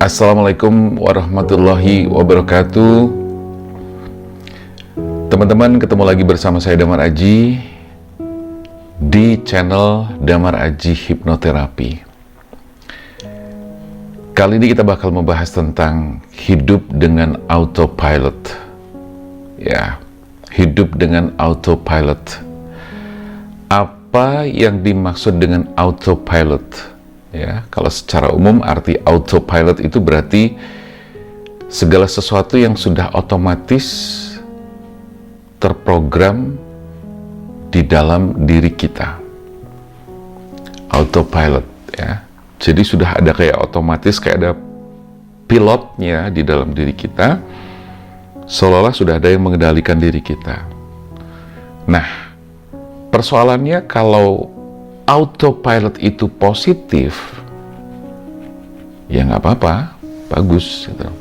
Assalamualaikum warahmatullahi wabarakatuh. Teman-teman, ketemu lagi bersama saya Damar Aji di channel Damar Aji Hipnoterapi. Kali ini kita bakal membahas tentang hidup dengan autopilot. Ya, hidup dengan autopilot. Apa yang dimaksud dengan autopilot? Ya, kalau secara umum arti autopilot itu berarti segala sesuatu yang sudah otomatis terprogram di dalam diri kita. Autopilot, ya. Jadi sudah ada kayak otomatis, kayak ada pilotnya di dalam diri kita, seolah-olah sudah ada yang mengendalikan diri kita. Nah, persoalannya kalau autopilot itu positif, ya nggak apa-apa, bagus gitu.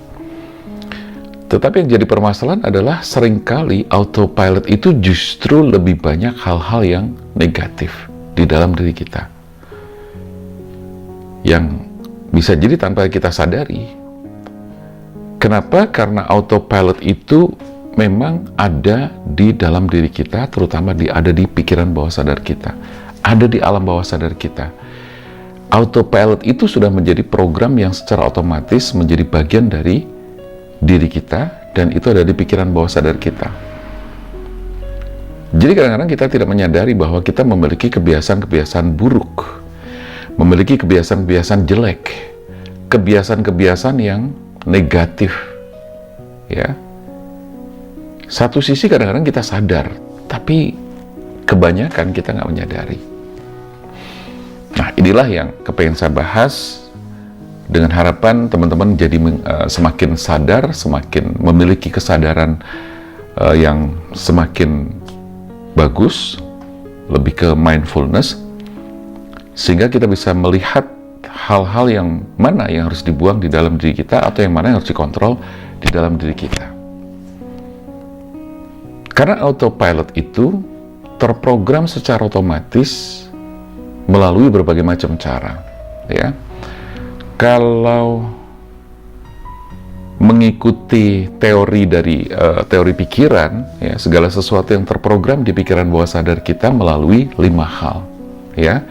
Tetapi yang jadi permasalahan adalah seringkali autopilot itu justru lebih banyak hal-hal yang negatif di dalam diri kita, yang bisa jadi tanpa kita sadari. Kenapa? Karena autopilot itu memang ada di dalam diri kita, terutama ada di pikiran bawah sadar kita, ada di alam bawah sadar kita. Autopilot itu sudah menjadi program yang secara otomatis menjadi bagian dari diri kita, dan itu ada di pikiran bawah sadar kita. Jadi kadang-kadang kita tidak menyadari bahwa kita memiliki kebiasaan-kebiasaan buruk, memiliki kebiasaan-kebiasaan jelek, kebiasaan-kebiasaan yang negatif. Ya, satu sisi kadang-kadang kita sadar, tapi kebanyakan kita nggak menyadari. Nah, inilah yang kepengen saya bahas dengan harapan teman-teman jadi semakin sadar, semakin memiliki kesadaran yang semakin bagus, lebih ke mindfulness, sehingga kita bisa melihat hal-hal yang mana yang harus dibuang di dalam diri kita, atau yang mana yang harus dikontrol di dalam diri kita. Karena autopilot itu terprogram secara otomatis melalui berbagai macam cara, ya. Kalau mengikuti teori dari teori pikiran, ya, segala sesuatu yang terprogram di pikiran bawah sadar kita melalui 5 hal, ya.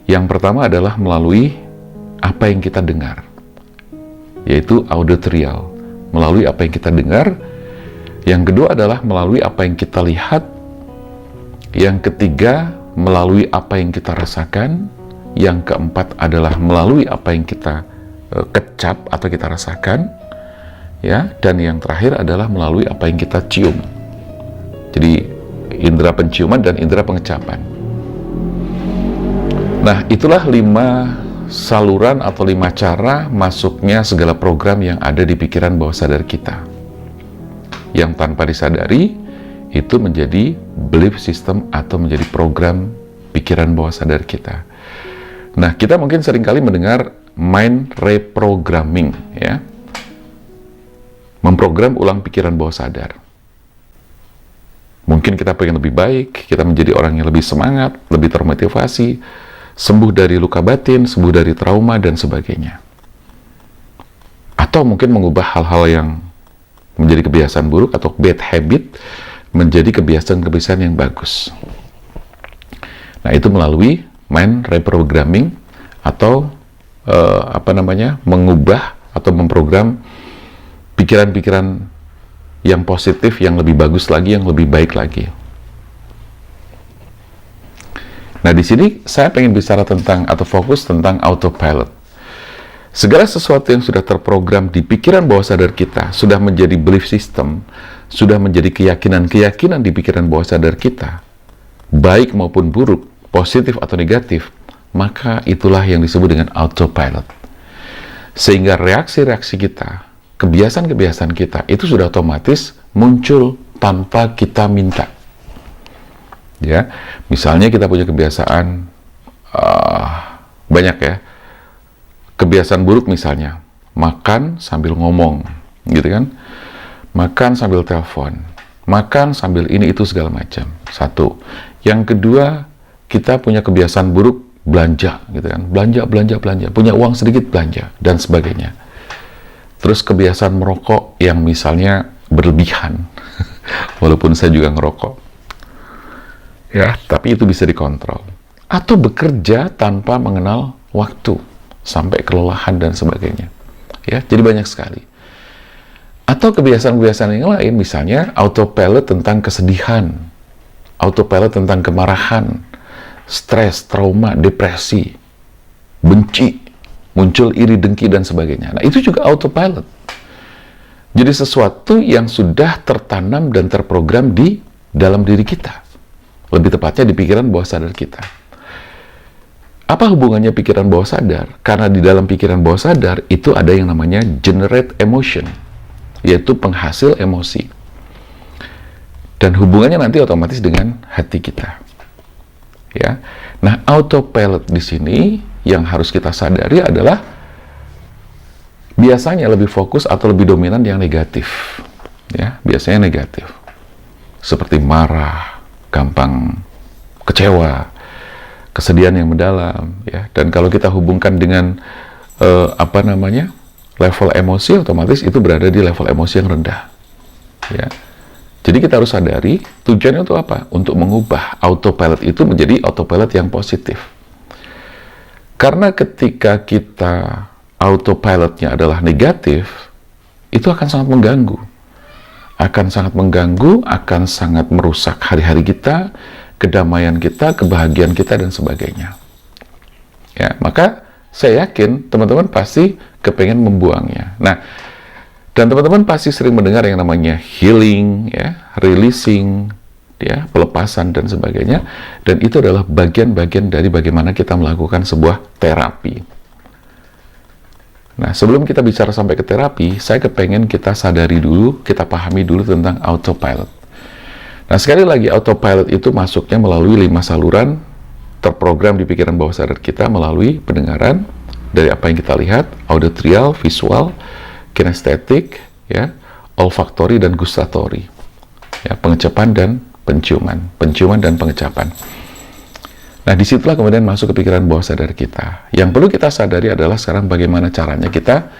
Yang pertama adalah melalui apa yang kita dengar, yaitu auditorial, melalui apa yang kita dengar. Yang kedua adalah melalui apa yang kita lihat. Yang ketiga, melalui apa yang kita rasakan. Yang keempat adalah melalui apa yang kita kecap atau kita rasakan, ya. Dan yang terakhir adalah melalui apa yang kita cium. Jadi indera penciuman dan indera pengecapan. Nah, itulah 5 saluran atau 5 cara masuknya segala program yang ada di pikiran bawah sadar kita, yang tanpa disadari itu menjadi belief system atau menjadi program pikiran bawah sadar kita. Nah, kita mungkin seringkali mendengar mind reprogramming, ya. Memprogram ulang pikiran bawah sadar. Mungkin kita pengen lebih baik, kita menjadi orang yang lebih semangat, lebih termotivasi, sembuh dari luka batin, sembuh dari trauma, dan sebagainya. Atau mungkin mengubah hal-hal yang menjadi kebiasaan buruk atau bad habit menjadi kebiasaan-kebiasaan yang bagus. Nah, itu melalui mind reprogramming atau mengubah atau memprogram pikiran-pikiran yang positif, yang lebih bagus lagi, yang lebih baik lagi. Nah, di sini saya pengen bicara tentang atau fokus tentang autopilot. Segala sesuatu yang sudah terprogram di pikiran bawah sadar kita, sudah menjadi belief system, sudah menjadi keyakinan-keyakinan di pikiran bawah sadar kita, baik maupun buruk, positif atau negatif, maka itulah yang disebut dengan autopilot. Sehingga reaksi-reaksi kita, kebiasaan-kebiasaan kita, itu sudah otomatis muncul tanpa kita minta. Ya, misalnya kita punya kebiasaan banyak, ya. Kebiasaan buruk misalnya, makan sambil ngomong, gitu kan? Makan sambil telepon, makan sambil ini itu segala macam. Satu. Yang kedua, kita punya kebiasaan buruk belanja, gitu kan? Belanja, punya uang sedikit belanja dan sebagainya. Terus kebiasaan merokok yang misalnya berlebihan, walaupun saya juga ngerokok, ya, tapi itu bisa dikontrol. Atau bekerja tanpa mengenal waktu, sampai kelelahan dan sebagainya. Ya, jadi banyak sekali. Atau kebiasaan-kebiasaan yang lain, misalnya autopilot tentang kesedihan, autopilot tentang kemarahan, stres, trauma, depresi, benci, muncul iri, dengki, dan sebagainya. Nah, itu juga autopilot. Jadi sesuatu yang sudah tertanam dan terprogram di dalam diri kita. Lebih tepatnya di pikiran bawah sadar kita. Apa hubungannya pikiran bawah sadar? Karena di dalam pikiran bawah sadar itu ada yang namanya generate emotion, yaitu penghasil emosi. Dan hubungannya nanti otomatis dengan hati kita. Ya. Nah, autopilot di sini yang harus kita sadari adalah biasanya lebih fokus atau lebih dominan yang negatif. Ya, biasanya negatif. Seperti marah, gampang kecewa, kesedihan yang mendalam, ya. Dan kalau kita hubungkan dengan level emosi, otomatis itu berada di level emosi yang rendah, ya. Jadi kita harus sadari tujuannya untuk apa? Untuk mengubah autopilot itu menjadi autopilot yang positif. Karena ketika kita autopilotnya adalah negatif, itu akan sangat mengganggu. Akan sangat mengganggu, akan sangat merusak hari-hari kita, kedamaian kita, kebahagiaan kita, dan sebagainya. Ya, maka saya yakin teman-teman pasti kepengen membuangnya. Nah, dan teman-teman pasti sering mendengar yang namanya healing, ya, releasing, ya, pelepasan, dan sebagainya. Dan itu adalah bagian-bagian dari bagaimana kita melakukan sebuah terapi. Nah, sebelum kita bicara sampai ke terapi, saya kepengen kita sadari dulu, kita pahami dulu tentang autopilot. Nah, sekali lagi, autopilot itu masuknya melalui 5 saluran terprogram di pikiran bawah sadar kita melalui pendengaran, dari apa yang kita lihat, auditorial, visual, kinestetik, ya, olfaktori, dan gustatori. Ya, pengecapan dan penciuman dan pengecapan. Nah, disitulah kemudian masuk ke pikiran bawah sadar kita. Yang perlu kita sadari adalah sekarang bagaimana caranya kita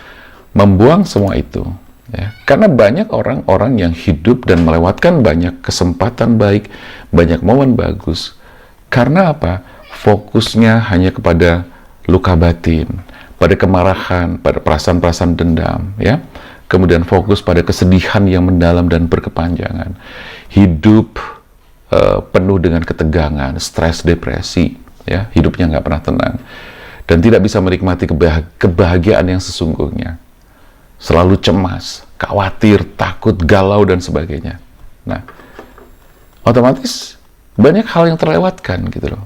membuang semua itu. Ya, karena banyak orang-orang yang hidup dan melewatkan banyak kesempatan baik, banyak momen bagus. Karena apa? Fokusnya hanya kepada luka batin, pada kemarahan, pada perasaan-perasaan dendam, ya. Kemudian fokus pada kesedihan yang mendalam dan berkepanjangan. Hidup penuh dengan ketegangan, stres, depresi, ya. Hidupnya nggak pernah tenang dan tidak bisa menikmati kebahagiaan yang sesungguhnya. Selalu cemas, khawatir, takut, galau, dan sebagainya. Nah, otomatis banyak hal yang terlewatkan gitu loh.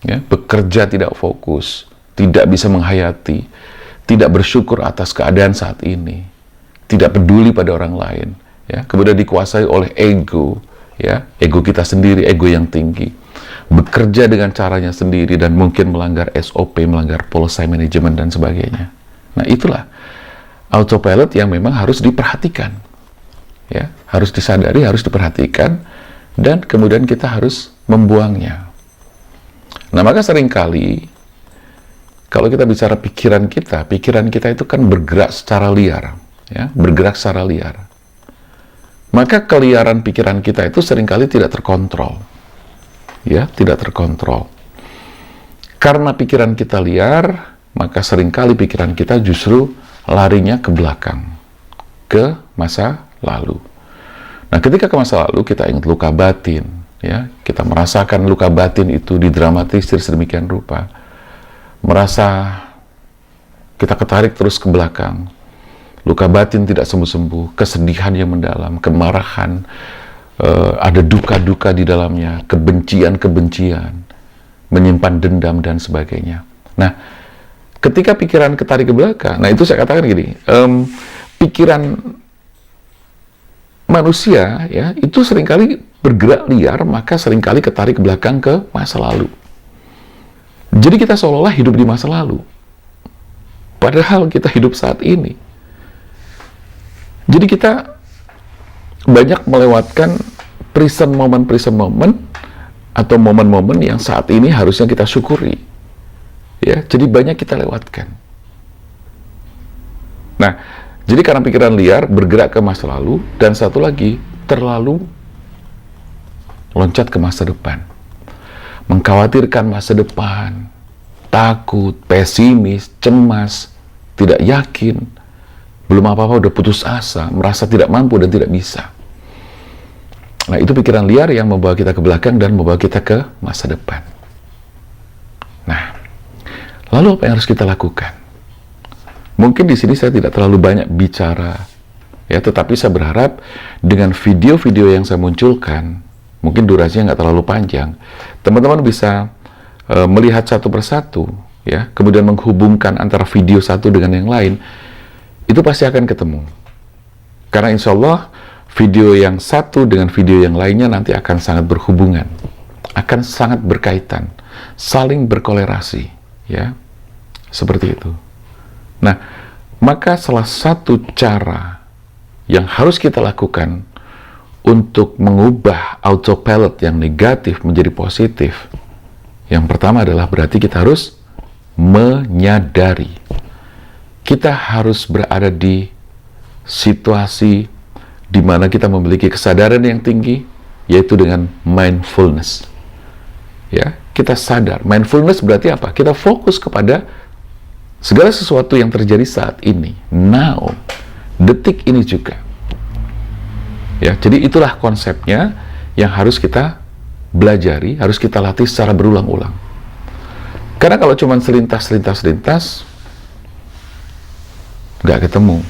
Ya, bekerja tidak fokus, tidak bisa menghayati, tidak bersyukur atas keadaan saat ini, tidak peduli pada orang lain, ya. Kemudian dikuasai oleh ego, ya, ego kita sendiri, ego yang tinggi. Bekerja dengan caranya sendiri dan mungkin melanggar SOP, melanggar policy management dan sebagainya. Nah, itulah autopilot yang memang harus diperhatikan, ya, harus disadari, harus diperhatikan, dan kemudian kita harus membuangnya. Nah, maka seringkali kalau kita bicara pikiran kita itu kan bergerak secara liar, ya, bergerak secara liar. Maka keliaran pikiran kita itu seringkali tidak terkontrol, ya, tidak terkontrol. Karena pikiran kita liar, maka seringkali pikiran kita justru larinya ke belakang, ke masa lalu. Nah, ketika ke masa lalu, kita ingat luka batin, ya, kita merasakan luka batin itu didramatisir sedemikian rupa, merasa kita ketarik terus ke belakang, luka batin tidak sembuh-sembuh, kesedihan yang mendalam, kemarahan, ada duka-duka di dalamnya, kebencian-kebencian, menyimpan dendam, dan sebagainya. Nah, ketika pikiran ketarik ke belakang, nah itu saya katakan gini, pikiran manusia, ya, itu seringkali bergerak liar, maka seringkali ketarik ke belakang ke masa lalu. Jadi kita seolah-olah hidup di masa lalu, padahal kita hidup saat ini. Jadi kita banyak melewatkan present moment atau momen-momen yang saat ini harusnya kita syukuri, ya. Jadi banyak kita lewatkan. Nah, Jadi karena pikiran liar bergerak ke masa lalu, dan satu lagi terlalu loncat ke masa depan, mengkhawatirkan masa depan, takut, pesimis, cemas, tidak yakin, belum apa-apa udah putus asa, merasa tidak mampu dan tidak bisa. Nah, itu pikiran liar yang membawa kita ke belakang dan membawa kita ke masa depan. Nah, lalu apa yang harus kita lakukan? Mungkin di sini saya tidak terlalu banyak bicara, ya, tetapi saya berharap dengan video-video yang saya munculkan, mungkin durasinya nggak terlalu panjang, teman-teman bisa melihat satu persatu, ya, kemudian menghubungkan antara video satu dengan yang lain, itu pasti akan ketemu. Karena insya Allah video yang satu dengan video yang lainnya nanti akan sangat berhubungan, akan sangat berkaitan, saling berkolerasi, ya, seperti itu. Nah, maka salah satu cara yang harus kita lakukan untuk mengubah autopilot yang negatif menjadi positif, yang pertama adalah berarti kita harus menyadari. Kita harus berada di situasi di mana kita memiliki kesadaran yang tinggi, yaitu dengan mindfulness. Ya, kita sadar. Mindfulness berarti apa? Kita fokus kepada segala sesuatu yang terjadi saat ini, now, detik ini juga. Ya, jadi itulah konsepnya yang harus kita belajari, harus kita latih secara berulang-ulang. Karena kalau cuma selintas, nggak ketemu.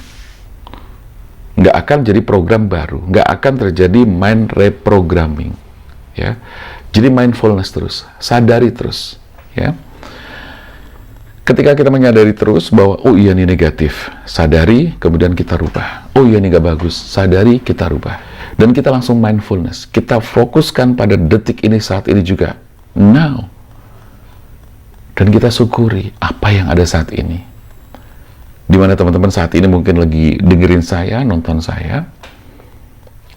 Nggak akan jadi program baru, nggak akan terjadi mind reprogramming. Ya, jadi mindfulness terus, sadari terus. Ya. Ketika kita menyadari terus bahwa, oh iya ini negatif, sadari, kemudian kita rubah. Oh iya ini nggak bagus, sadari, kita rubah. Dan kita langsung mindfulness. Kita fokuskan pada detik ini, saat ini juga. Now. Dan kita syukuri apa yang ada saat ini. Dimana teman-teman saat ini mungkin lagi dengerin saya, nonton saya.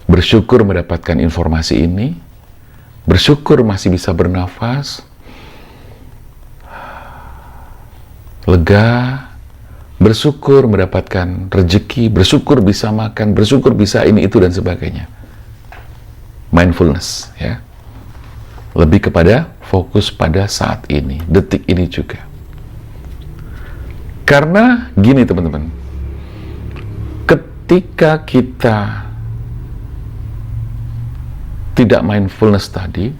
Bersyukur mendapatkan informasi ini. Bersyukur masih bisa bernafas. Lega, bersyukur mendapatkan rezeki, bersyukur bisa makan, bersyukur bisa ini, itu, dan sebagainya. Mindfulness, ya. Lebih kepada fokus pada saat ini, detik ini juga. Karena gini teman-teman, ketika kita tidak mindfulness tadi,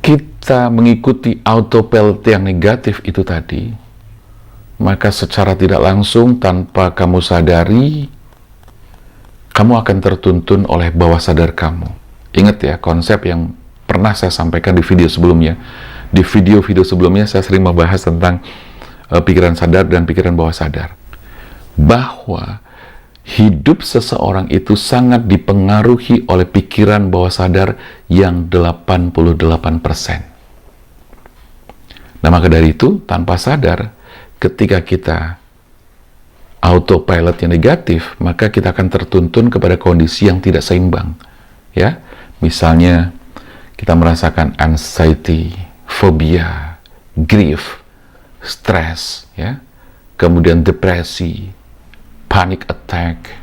kita mengikuti autopilot yang negatif itu tadi, maka secara tidak langsung tanpa kamu sadari, kamu akan tertuntun oleh bawah sadar kamu. Ingat ya, konsep yang pernah saya sampaikan di video sebelumnya. Di video-video sebelumnya saya sering membahas tentang pikiran sadar dan pikiran bawah sadar. Bahwa hidup seseorang itu sangat dipengaruhi oleh pikiran bawah sadar yang 88%. Nah, maka dari itu, tanpa sadar, ketika kita autopilot yang negatif, maka kita akan tertuntun kepada kondisi yang tidak seimbang. Ya, misalnya kita merasakan anxiety, phobia, grief, stres, ya, kemudian depresi, panic attack,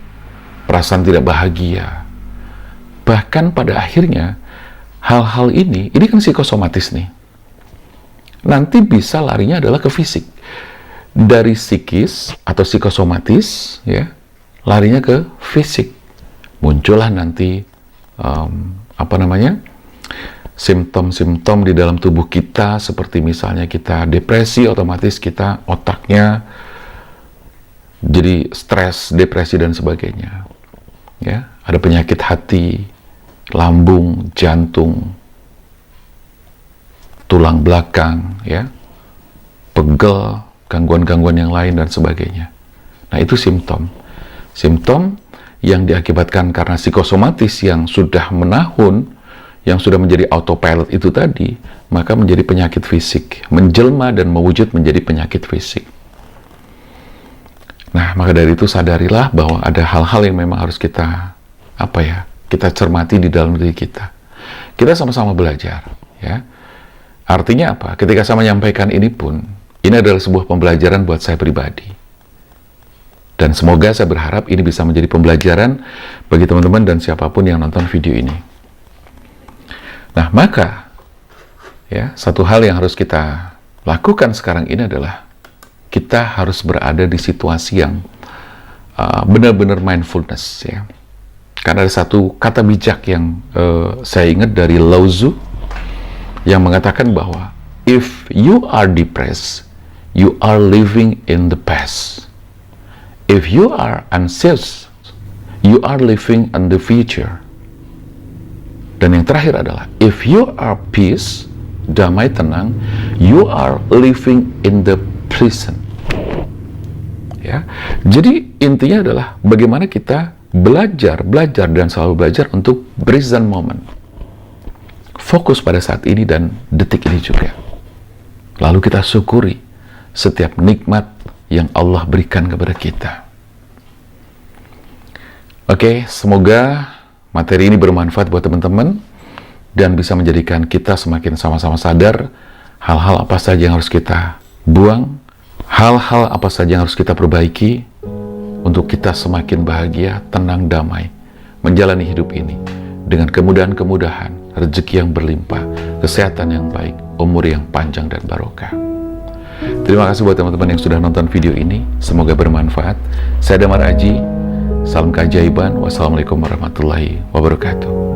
perasaan tidak bahagia. Bahkan pada akhirnya, hal-hal ini kan psikosomatis nih. Nanti bisa larinya adalah ke fisik. Dari psikis atau psikosomatis, ya, larinya ke fisik. Muncullah nanti, simptom-simptom di dalam tubuh kita, seperti misalnya kita depresi, otomatis kita otaknya jadi stres, depresi, dan sebagainya. Ya, ada penyakit hati, lambung, jantung, tulang belakang, ya, pegel, gangguan-gangguan yang lain, dan sebagainya. Nah, itu simptom. Simptom yang diakibatkan karena psikosomatis yang sudah menahun, yang sudah menjadi autopilot itu tadi, maka menjadi penyakit fisik, menjelma dan mewujud menjadi penyakit fisik. Nah, maka dari itu sadarilah bahwa ada hal-hal yang memang harus kita, kita cermati di dalam diri kita. Kita sama-sama belajar, ya. Artinya apa? Ketika saya menyampaikan ini pun, ini adalah sebuah pembelajaran buat saya pribadi. Dan semoga saya berharap ini bisa menjadi pembelajaran bagi teman-teman dan siapapun yang nonton video ini. Nah, maka ya, satu hal yang harus kita lakukan sekarang ini adalah kita harus berada di situasi yang benar-benar mindfulness ya. Karena ada satu kata bijak yang saya ingat dari Lao Tzu yang mengatakan bahwa if you are depressed, you are living in the past. If you are anxious, you are living in the future. Dan yang terakhir adalah if you are peace, damai tenang, you are living in the present. Ya. Jadi intinya adalah bagaimana kita belajar dan selalu belajar untuk present moment. Fokus pada saat ini dan detik ini juga. Lalu kita syukuri setiap nikmat yang Allah berikan kepada kita. Oke, semoga materi ini bermanfaat buat teman-teman dan bisa menjadikan kita semakin sama-sama sadar hal-hal apa saja yang harus kita buang, hal-hal apa saja yang harus kita perbaiki untuk kita semakin bahagia, tenang, damai menjalani hidup ini dengan kemudahan-kemudahan, rezeki yang berlimpah, kesehatan yang baik, umur yang panjang dan barokah. Terima kasih buat teman-teman yang sudah nonton video ini. Semoga bermanfaat. Saya Damar Aji. Salam keajaiban. Wassalamualaikum warahmatullahi wabarakatuh.